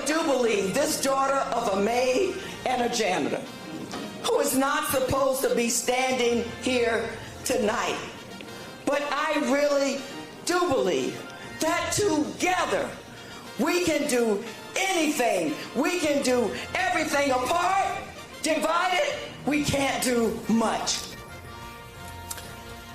do believe this daughter of a maid and a janitor, who is not supposed to be standing here tonight, but I really do believe that together we can do anything. We can do everything. Apart, divided, we can't do much.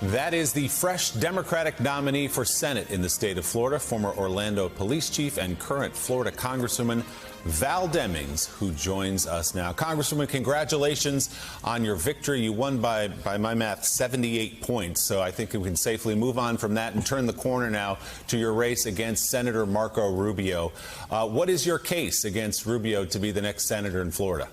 That is the fresh Democratic nominee for Senate in the state of Florida, former Orlando police chief and current Florida Congresswoman Val Demings, who joins us now. Congresswoman, congratulations on your victory. You won by my math, 78 points. So I think we can safely move on from that and turn the corner now to your race against Senator Marco Rubio. What is your case against Rubio to be the next senator in Florida?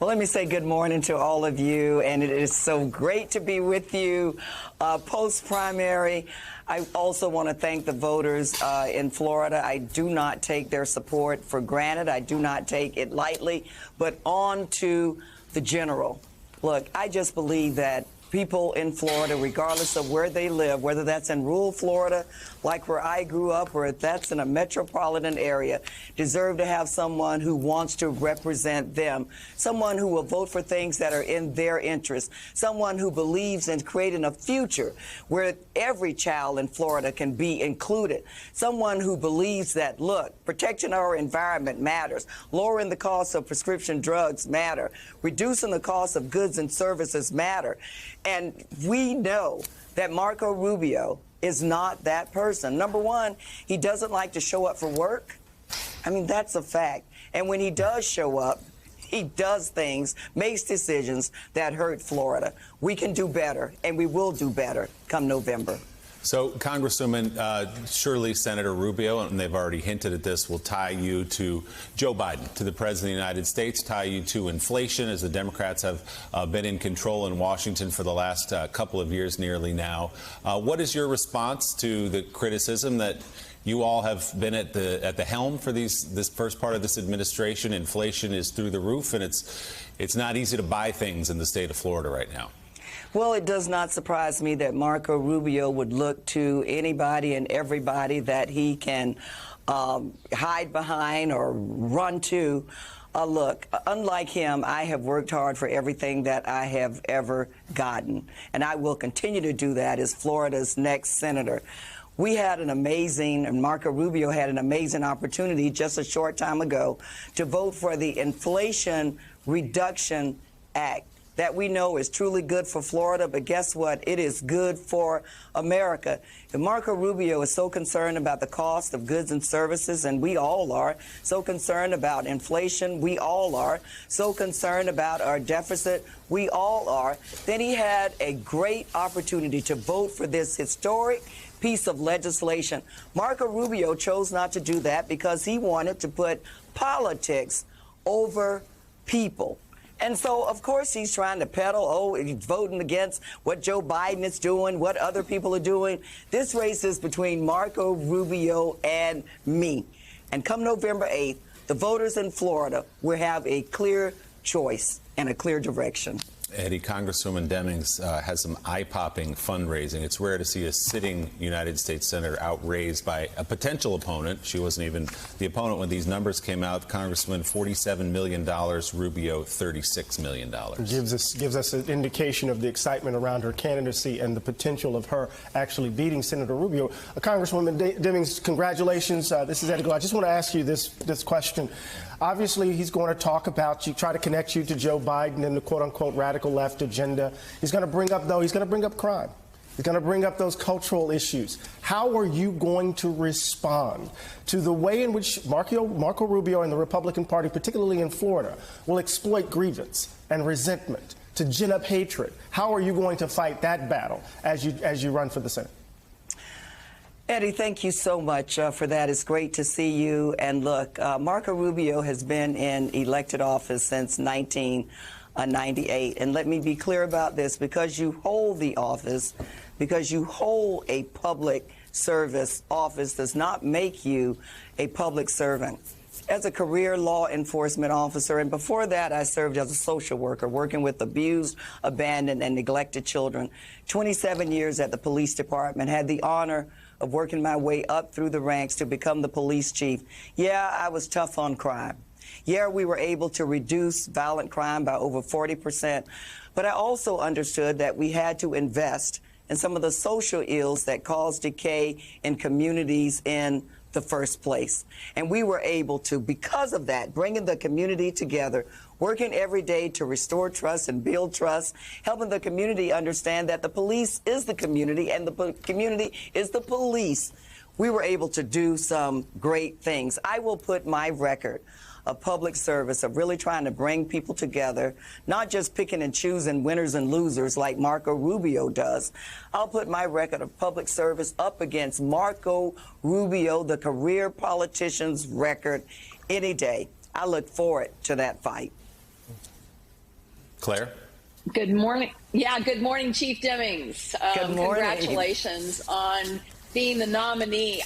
Well, let me say good morning to all of you, and it is so great to be with you post-primary. I also want to thank the voters in Florida. I do not take their support for granted. I do not take it lightly. But on to the general. Look, I just believe that people in Florida, regardless of where they live, whether that's in rural Florida, like where I grew up, or if that's in a metropolitan area, deserve to have someone who wants to represent them, someone who will vote for things that are in their interest, someone who believes in creating a future where every child in Florida can be included, someone who believes that, look, protecting our environment matters, lowering the cost of prescription drugs matter, reducing the cost of goods and services matter. And we know that Marco Rubio is not that person. Number one, he doesn't like to show up for work. I mean, that's a fact. And when he does show up, he does things, makes decisions that hurt Florida. We can do better, and we will do better come November. So, Congresswoman, surely Senator Rubio, and they've already hinted at this, will tie you to Joe Biden, to the President of the United States, tie you to inflation, as the Democrats have been in control in Washington for the last couple of years nearly now. What is your response to the criticism that you all have been at the helm for this first part of this administration? Inflation is through the roof, and it's not easy to buy things in the state of Florida right now. Well, it does not surprise me that Marco Rubio would look to anybody and everybody that he can hide behind or run to. Look, unlike him, I have worked hard for everything that I have ever gotten, and I will continue to do that as Florida's next senator. We had an amazing, and Marco Rubio had an amazing opportunity just a short time ago to vote for the Inflation Reduction Act that we know is truly good for Florida, but guess what? It is good for America. If Marco Rubio is so concerned about the cost of goods and services, and we all are, so concerned about inflation, we all are, so concerned about our deficit, we all are, then he had a great opportunity to vote for this historic piece of legislation. Marco Rubio chose not to do that because he wanted to put politics over people. And so, of course, he's trying to peddle, he's voting against what Joe Biden is doing, what other people are doing. This race is between Marco Rubio and me. And come November 8th, the voters in Florida will have a clear choice and a clear direction. Eddie, Congresswoman Demings has some eye-popping fundraising. It's rare to see a sitting United States Senator outraised by a potential opponent. She wasn't even the opponent when these numbers came out. Congressman, $47 million, Rubio, $36 million. Gives us an indication of the excitement around her candidacy and the potential of her actually beating Senator Rubio. Congresswoman Demings, congratulations. This is Eddie Gould. I just want to ask you this question. Obviously, he's going to talk about you, try to connect you to Joe Biden and the quote-unquote radical left agenda. He's going to bring up crime. He's going to bring up those cultural issues. How are you going to respond to the way in which Marco Rubio and the Republican Party, particularly in Florida, will exploit grievance and resentment to gin up hatred? How are you going to fight that battle as you run for the Senate? Eddie, thank you so much for that. It's great to see you. And look, Marco Rubio has been in elected office since 1998. And let me be clear about this. Because you hold the office, because you hold a public service office does not make you a public servant. As a career law enforcement officer, and before that, I served as a social worker, working with abused, abandoned, and neglected children. 27 years at the police department, had the honor of working my way up through the ranks to become the police chief, yeah, I was tough on crime. Yeah, we were able to reduce violent crime by over 40%, but I also understood that we had to invest in some of the social ills that cause decay in communities in the first place. And we were able to, because of that, bringing the community together, working every day to restore trust and build trust, helping the community understand that the police is the community and the community is the police. We were able to do some great things. I will put my record of public service, of really trying to bring people together, not just picking and choosing winners and losers like Marco Rubio does. I'll put my record of public service up against Marco Rubio, the career politician's record, any day. I look forward to that fight. Claire? Good morning. Yeah, good morning, Chief Demings. Good morning. Congratulations on being the nominee.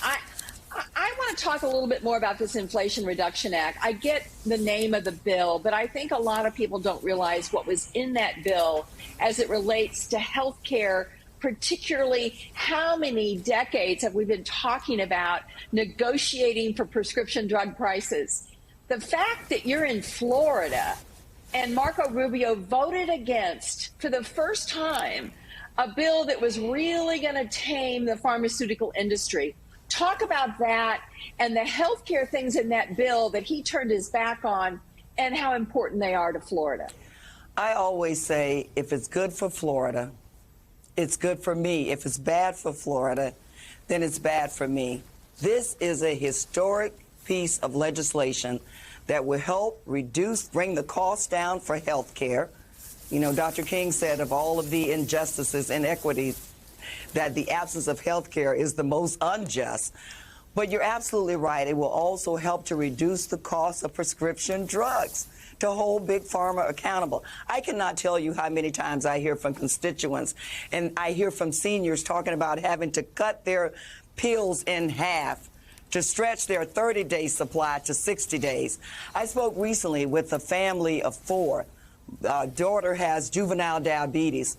I want to talk a little bit more about this Inflation Reduction Act. I get the name of the bill, but I think a lot of people don't realize what was in that bill as it relates to health care, particularly how many decades have we been talking about negotiating for prescription drug prices. The fact that you're in Florida and Marco Rubio voted against, for the first time, a bill that was really going to tame the pharmaceutical industry. Talk about that and the healthcare things in that bill that he turned his back on and how important they are to Florida. I always say, if it's good for Florida, it's good for me. If it's bad for Florida, then it's bad for me. This is a historic piece of legislation that will help bring the cost down for health care. You know, Dr. King said of all of the injustices, inequities, that the absence of health care is the most unjust. But you're absolutely right. It will also help to reduce the cost of prescription drugs, to hold Big Pharma accountable. I cannot tell you how many times I hear from constituents and I hear from seniors talking about having to cut their pills in half to stretch their 30-day supply to 60 days. I spoke recently with a family of 4. Daughter has juvenile diabetes.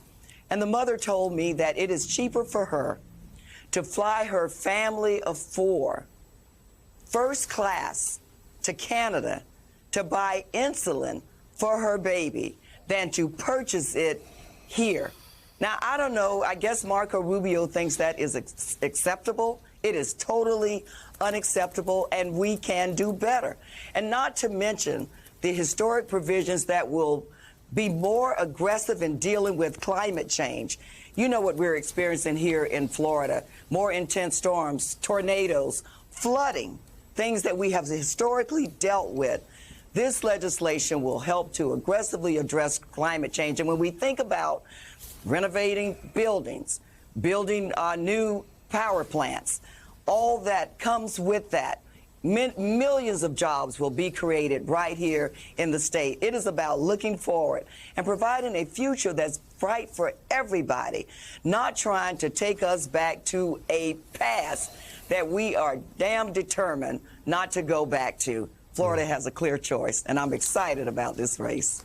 And the mother told me that it is cheaper for her to fly her family of 4 first class to Canada to buy insulin for her baby than to purchase it here. Now, I don't know. I guess Marco Rubio thinks that is acceptable. It is totally unacceptable, and we can do better. And not to mention the historic provisions that will be more aggressive in dealing with climate change. You know what we're experiencing here in Florida. More intense storms, tornadoes, flooding, things that we have historically dealt with. This legislation will help to aggressively address climate change. And when we think about renovating buildings, building new power plants, all that comes with that, millions of jobs will be created right here in the state. It is about looking forward and providing a future that's bright for everybody, not trying to take us back to a past that we are damn determined not to go back to. Florida has a clear choice, and I'm excited about this race.